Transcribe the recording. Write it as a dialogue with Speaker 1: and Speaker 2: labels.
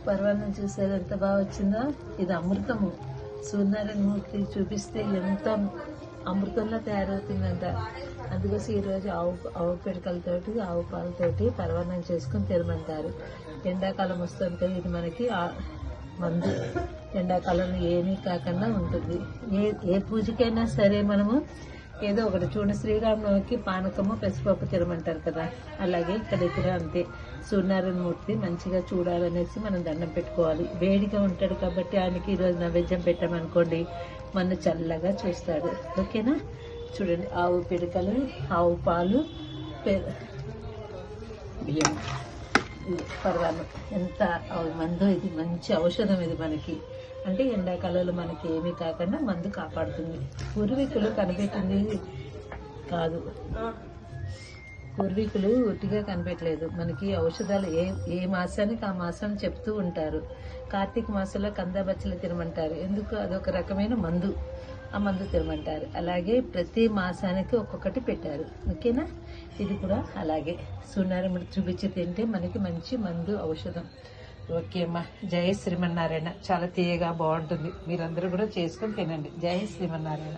Speaker 1: పర్వాన్నం చూసారు ఎంత బాగా వచ్చిందో. ఇది అమృతము. సూర్యనారాయణ మూర్తి చూపిస్తే ఎంత అమృతంలో తయారవుతుందంట. అందుకోసం ఈరోజు ఆవు పిడకలతోటి ఆవు పాలతోటి పర్వాన్నం చేసుకుని తినమంటారు. ఎండాకాలం వస్తుంటే ఇది మనకి మందు. ఎండాకాలంలో ఏమీ కాకుండా ఉంటుంది. ఏ పూజకైనా సరే మనము ఏదో ఒకటి చూడండి, శ్రీరామనవమికి పానకము పెసరపప్పు తినమంటారు కదా, అలాగే ఇక్కడ కూడా అంతే. సూర్యనారాయణ మూర్తి మంచిగా చూడాలనేసి మనం దండం పెట్టుకోవాలి. వేడిగా ఉంటాడు కాబట్టి ఆయనకి ఈరోజు నైవేద్యం పెట్టామనుకోండి మన చల్లగా చూస్తాడు. ఓకేనా? చూడండి, ఆవు పిడకలు, ఆవు పాలు, బియ్యం, పర్వాన్నం ఎంత మందో. ఇది మంచి ఔషధం. ఇది మనకి అంటే ఎండాకాలంలో మనకి ఏమీ కాకుండా మందు కాపాడుతుంది. పూర్వీకులు కనిపెట్టింది కాదు, పూర్వీకులు ఒట్టిగా కనిపెట్టలేదు. మనకి ఔషధాలు ఏ మాసానికి ఆ మాసం చెప్తూ ఉంటారు. కార్తీక మాసంలో కందబచ్చలు తినమంటారు. ఎందుకు? అదొక రకమైన మందు. ఆ మందు తినమంటారు. అలాగే ప్రతి మాసానికి ఒక్కొక్కటి పెట్టారు. ఓకేనా? ఇది కూడా అలాగే సూర్యనారాయణ చూపించి తింటే మనకి మంచి మందు, ఔషధం. ఓకే అమ్మా. జయ శ్రీమన్నారాయణ. చాలా తీయగా బాగుంటుంది. మీరందరూ కూడా చేసుకొని తినండి. జయ శ్రీమన్నారాయణ.